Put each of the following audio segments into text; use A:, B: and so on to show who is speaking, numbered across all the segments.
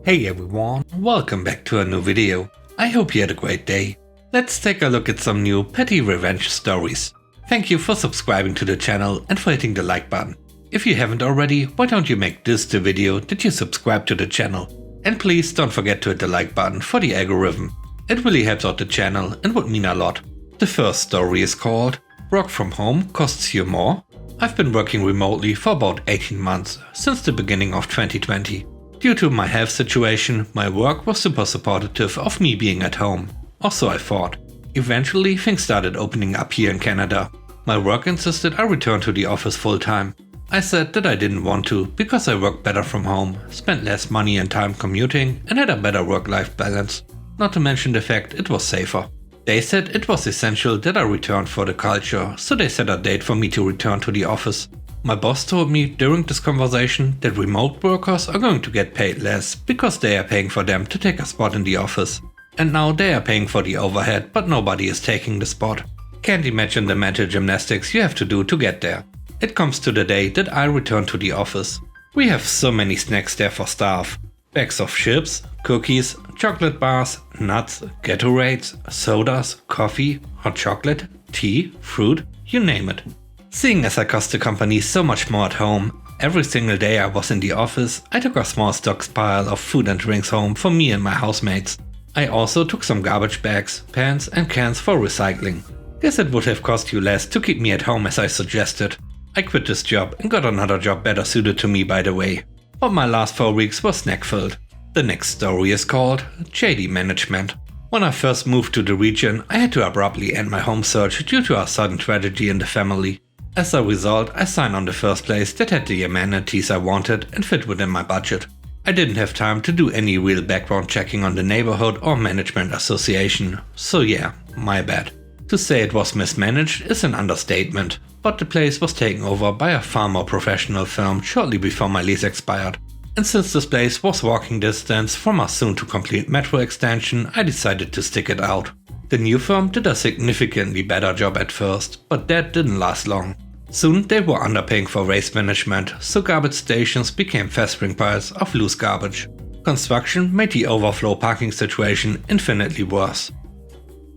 A: Hey everyone, welcome back to a new video. I hope you had a great day. Let's take a look at some new petty revenge stories. Thank you for subscribing to the channel and for hitting the like button. If you haven't already, why don't you make this the video that you subscribe to the channel? And please don't forget to hit the like button for the algorithm. It really helps out the channel and would mean a lot. The first story is called Work from Home Costs You More. I've been working remotely for about 18 months, since the beginning of 2020. Due to my health situation, my work was super supportive of me being at home. Or so I thought. Eventually things started opening up here in Canada. My work insisted I return to the office full time. I said that I didn't want to because I worked better from home, spent less money and time commuting and had a better work-life balance. Not to mention the fact it was safer. They said it was essential that I returned for the culture, so they set a date for me to return to the office. My boss told me during this conversation that remote workers are going to get paid less because they are paying for them to take a spot in the office. And now they are paying for the overhead, but nobody is taking the spot. Can't imagine the mental gymnastics you have to do to get there. It comes to the day that I return to the office. We have so many snacks there for staff. Bags of chips, cookies, chocolate bars, nuts, Gatorades, sodas, coffee, hot chocolate, tea, fruit, you name it. Seeing as I cost the company so much more at home, every single day I was in the office, I took a small stockpile of food and drinks home for me and my housemates. I also took some garbage bags, pans and cans for recycling. Guess it would have cost you less to keep me at home as I suggested. I quit this job and got another job better suited to me, by the way. But my last 4 weeks were snack-filled. The next story is called Shady Management. When I first moved to the region, I had to abruptly end my home search due to a sudden tragedy in the family. As a result, I signed on the first place that had the amenities I wanted and fit within my budget. I didn't have time to do any real background checking on the neighborhood or management association, so yeah, my bad. To say it was mismanaged is an understatement, but the place was taken over by a far more professional firm shortly before my lease expired. And since this place was walking distance from a soon-to-complete metro extension, I decided to stick it out. The new firm did a significantly better job at first, but that didn't last long. Soon they were underpaying for waste management, so garbage stations became festering piles of loose garbage. Construction made the overflow parking situation infinitely worse.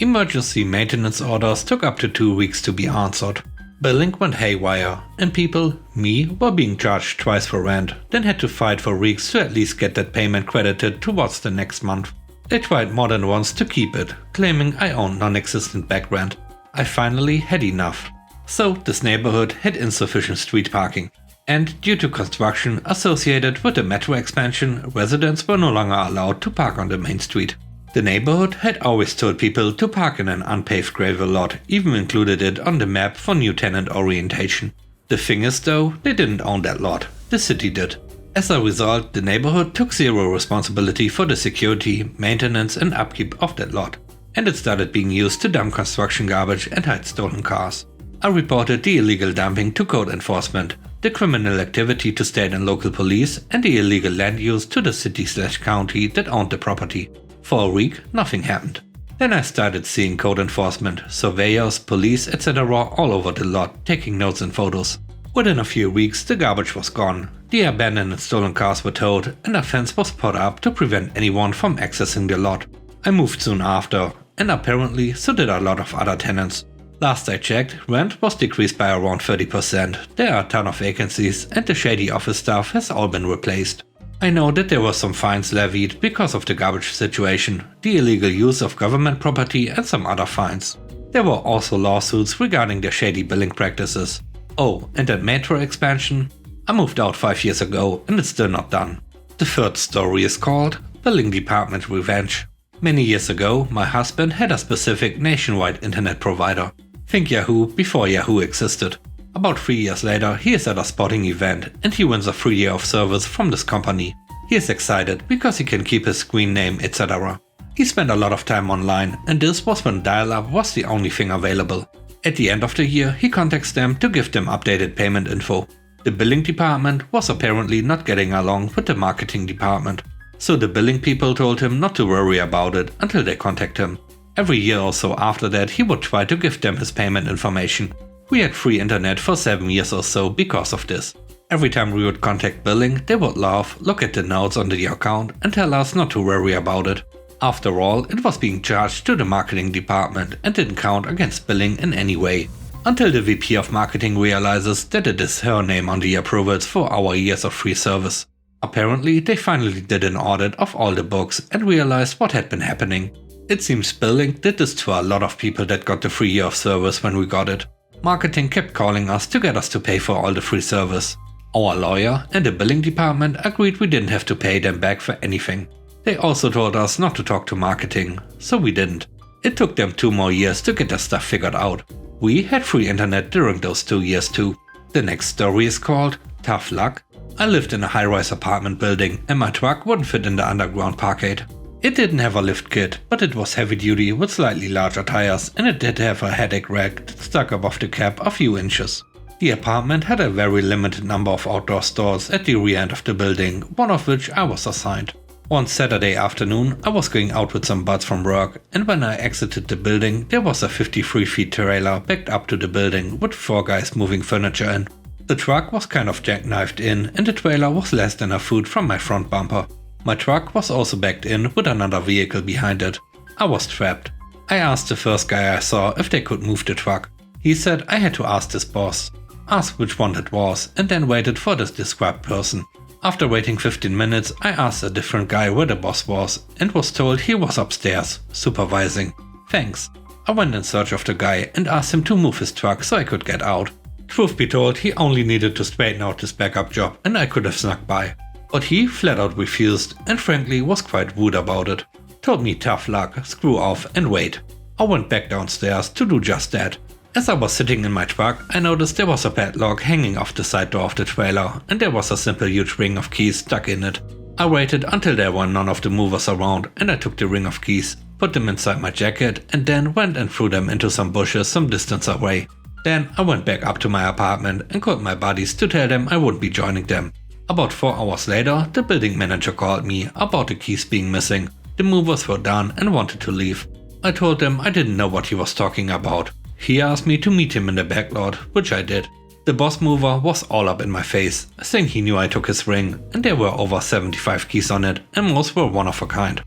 A: Emergency maintenance orders took up to 2 weeks to be answered. Billing went haywire, and people, me, were being charged twice for rent, then had to fight for weeks to at least get that payment credited towards the next month. They tried more than once to keep it, claiming I owned non-existent back rent. I finally had enough. So this neighborhood had insufficient street parking. And due to construction associated with the metro expansion, residents were no longer allowed to park on the main street. The neighborhood had always told people to park in an unpaved gravel lot, even included it on the map for new tenant orientation. The thing is though, they didn't own that lot, the city did. As a result, the neighborhood took zero responsibility for the security, maintenance and upkeep of that lot. And it started being used to dump construction garbage and hide stolen cars. I reported the illegal dumping to code enforcement, the criminal activity to state and local police, and the illegal land use to the city/county that owned the property. For a week, nothing happened. Then I started seeing code enforcement, surveyors, police, etc. all over the lot, taking notes and photos. Within a few weeks, the garbage was gone, the abandoned and stolen cars were towed, and a fence was put up to prevent anyone from accessing the lot. I moved soon after, and apparently so did a lot of other tenants. Last I checked, rent was decreased by around 30%, there are a ton of vacancies, and the shady office staff has all been replaced. I know that there were some fines levied because of the garbage situation, the illegal use of government property and some other fines. There were also lawsuits regarding their shady billing practices. Oh, and that metro expansion? I moved out 5 years ago and it's still not done. The third story is called Billing Department Revenge. Many years ago, my husband had a specific nationwide internet provider. Think Yahoo before Yahoo existed. About 3 years later, he is at a sporting event and he wins a free year of service from this company. He is excited because he can keep his screen name, etc. He spent a lot of time online and this was when dial-up was the only thing available. At the end of the year, he contacts them to give them updated payment info. The billing department was apparently not getting along with the marketing department. So the billing people told him not to worry about it until they contact him. Every year or so after that, he would try to give them his payment information. We had free internet for 7 years or so because of this. Every time we would contact billing, they would laugh, look at the notes on the account and tell us not to worry about it. After all, it was being charged to the marketing department and didn't count against billing in any way. Until the VP of marketing realizes that it is her name on the approvals for our years of free service. Apparently, they finally did an audit of all the books and realized what had been happening. It seems billing did this to a lot of people that got the free year of service when we got it. Marketing kept calling us to get us to pay for all the free service. Our lawyer and the billing department agreed we didn't have to pay them back for anything. They also told us not to talk to marketing, so we didn't. It took them 2 more years to get their stuff figured out. We had free internet during those 2 years too. The next story is called Tough Luck. I lived in a high-rise apartment building and my truck wouldn't fit in the underground parkade. It didn't have a lift kit, but it was heavy duty with slightly larger tires and it did have a headache rack that stuck above the cab a few inches. The apartment had a very limited number of outdoor stores at the rear end of the building, one of which I was assigned. One Saturday afternoon, I was going out with some buds from work, and when I exited the building, there was a 53-feet trailer backed up to the building with 4 guys moving furniture in. The truck was kind of jackknifed in, and the trailer was less than a foot from my front bumper. My truck was also backed in with another vehicle behind it. I was trapped. I asked the first guy I saw if they could move the truck. He said I had to ask his boss, ask which one it was, and then waited for this described person. After waiting 15 minutes, I asked a different guy where the boss was and was told he was upstairs, supervising. Thanks. I went in search of the guy and asked him to move his truck so I could get out. Truth be told, he only needed to straighten out his backup job and I could have snuck by. But he flat out refused and frankly was quite rude about it. Told me tough luck, screw off and wait. I went back downstairs to do just that. As I was sitting in my truck, I noticed there was a padlock hanging off the side door of the trailer and there was a simple huge ring of keys stuck in it. I waited until there were none of the movers around and I took the ring of keys, put them inside my jacket and then went and threw them into some bushes some distance away. Then I went back up to my apartment and called my buddies to tell them I wouldn't be joining them. About 4 hours later, the building manager called me about the keys being missing. The movers were done and wanted to leave. I told them I didn't know what he was talking about. He asked me to meet him in the back lot, which I did. The boss mover was all up in my face, saying he knew I took his ring and there were over 75 keys on it and most were one of a kind.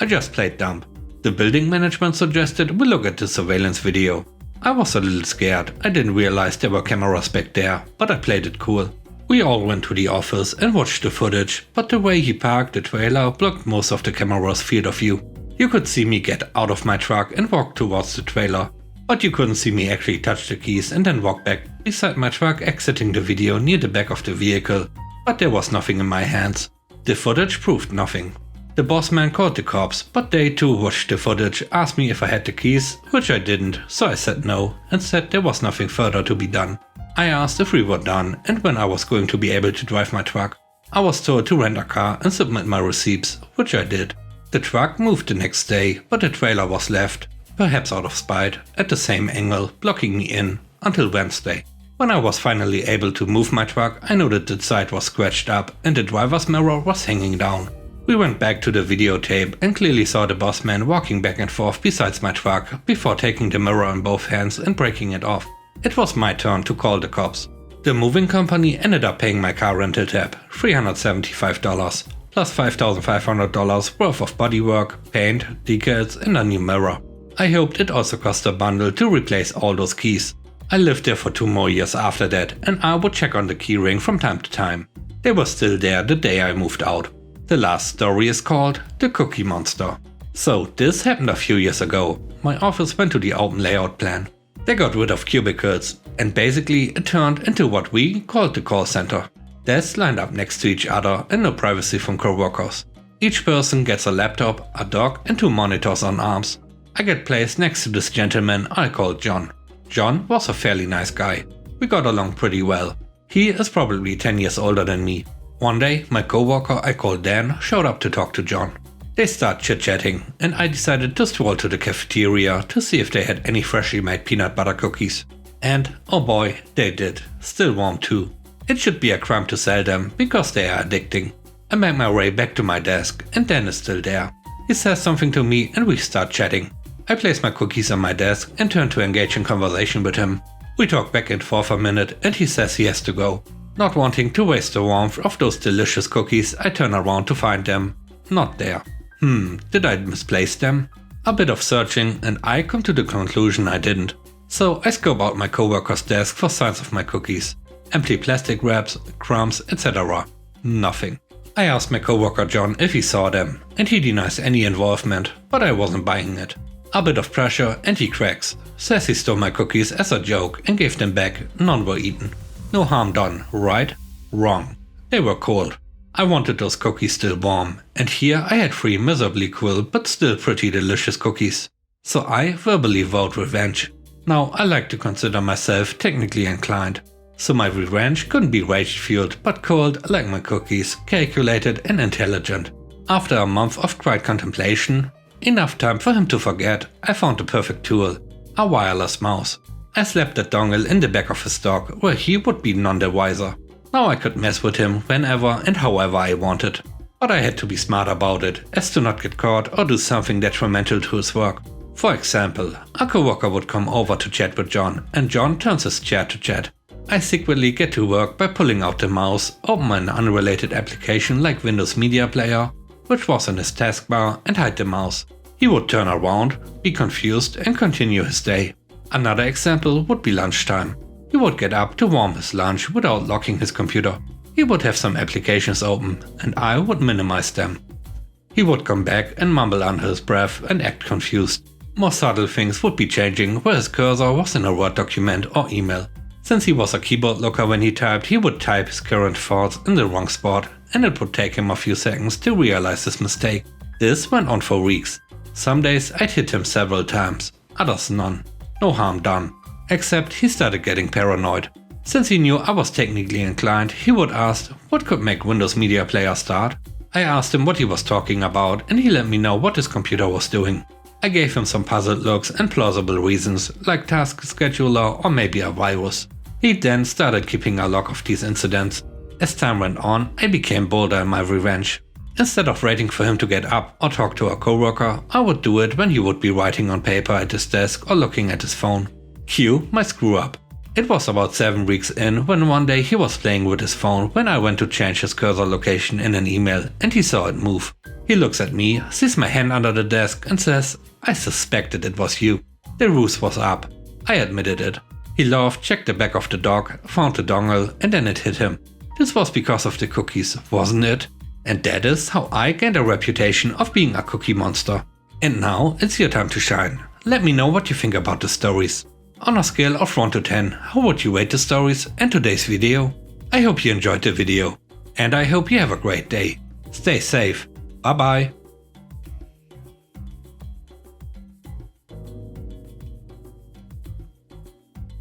A: I just played dumb. The building management suggested we look at the surveillance video. I was a little scared, I didn't realize there were cameras back there, but I played it cool. We all went to the office and watched the footage, but the way he parked the trailer blocked most of the camera's field of view. You could see me get out of my truck and walk towards the trailer. But you couldn't see me actually touch the keys and then walk back beside my truck exiting the video near the back of the vehicle, but there was nothing in my hands. The footage proved nothing. The boss man called the cops, but they too watched the footage, asked me if I had the keys, which I didn't, so I said no and said there was nothing further to be done. I asked if we were done and when I was going to be able to drive my truck. I was told to rent a car and submit my receipts, which I did. The truck moved the next day, but the trailer was left, perhaps out of spite, at the same angle, blocking me in, until Wednesday. When I was finally able to move my truck, I noted the side was scratched up and the driver's mirror was hanging down. We went back to the videotape and clearly saw the boss man walking back and forth beside my truck before taking the mirror in both hands and breaking it off. It was my turn to call the cops. The moving company ended up paying my car rental tab, $375, plus $5,500 worth of bodywork, paint, decals and a new mirror. I hoped it also cost a bundle to replace all those keys. I lived there for 2 more years after that and I would check on the keyring from time to time. They were still there the day I moved out. The last story is called The Cookie Monster. So this happened a few years ago. My office went to the open layout plan. They got rid of cubicles and basically it turned into what we called the call center. Desks lined up next to each other and no privacy from coworkers. Each person gets a laptop, a dock and 2 monitors on arms. I get placed next to this gentleman I called John. John was a fairly nice guy. We got along pretty well. He is probably 10 years older than me. One day, my coworker I called Dan showed up to talk to John. They start chit-chatting and I decided to stroll to the cafeteria to see if they had any freshly made peanut butter cookies. And oh boy, they did. Still warm too. It should be a crime to sell them because they are addicting. I make my way back to my desk and Dan is still there. He says something to me and we start chatting. I place my cookies on my desk and turn to engage in conversation with him. We talk back and forth a minute and he says he has to go. Not wanting to waste the warmth of those delicious cookies, I turn around to find them. Not there. Did I misplace them? A bit of searching and I come to the conclusion I didn't. So I scope out my coworker's desk for signs of my cookies. Empty plastic wraps, crumbs, etc. Nothing. I asked my coworker John if he saw them, and he denies any involvement, but I wasn't buying it. A bit of pressure and he cracks. Says he stole my cookies as a joke and gave them back, none were eaten. No harm done, right? Wrong. They were cold. I wanted those cookies still warm, and here I had 3 miserably cool but still pretty delicious cookies. So I verbally vowed revenge. Now I like to consider myself technically inclined. So my revenge couldn't be rage-fueled but cold like my cookies, calculated and intelligent. After a month of quiet contemplation, enough time for him to forget, I found the perfect tool. A wireless mouse. I slapped that dongle in the back of his dog where he would be none the wiser. Now I could mess with him whenever and however I wanted. But I had to be smart about it, as to not get caught or do something detrimental to his work. For example, a coworker would come over to chat with John, and John turns his chair to chat. I secretly get to work by pulling out the mouse, open an unrelated application like Windows Media Player, which was in his taskbar, and hide the mouse. He would turn around, be confused and continue his day. Another example would be lunchtime. He would get up to warm his lunch without locking his computer. He would have some applications open, and I would minimize them. He would come back and mumble under his breath and act confused. More subtle things would be changing where his cursor was in a Word document or email. Since he was a keyboard looker when he typed, he would type his current thoughts in the wrong spot, and it would take him a few seconds to realize his mistake. This went on for weeks. Some days I'd hit him several times, others none. No harm done. Except he started getting paranoid. Since he knew I was technically inclined, he would ask what could make Windows Media Player start. I asked him what he was talking about and he let me know what his computer was doing. I gave him some puzzled looks and plausible reasons, like task scheduler or maybe a virus. He then started keeping a log of these incidents. As time went on, I became bolder in my revenge. Instead of waiting for him to get up or talk to a coworker, I would do it when he would be writing on paper at his desk or looking at his phone. Cue my screw up. It was about 7 weeks in when one day he was playing with his phone when I went to change his cursor location in an email and he saw it move. He looks at me, sees my hand under the desk and says, "I suspected it was you." The ruse was up. I admitted it. He laughed, checked the back of the dog, found the dongle and then it hit him. This was because of the cookies, wasn't it? And that is how I gained a reputation of being a cookie monster. And now it's your time to shine. Let me know what you think about the stories. On a scale of 1 to 10, how would you rate the stories and today's video? I hope you enjoyed the video. And I hope you have a great day. Stay safe. Bye bye.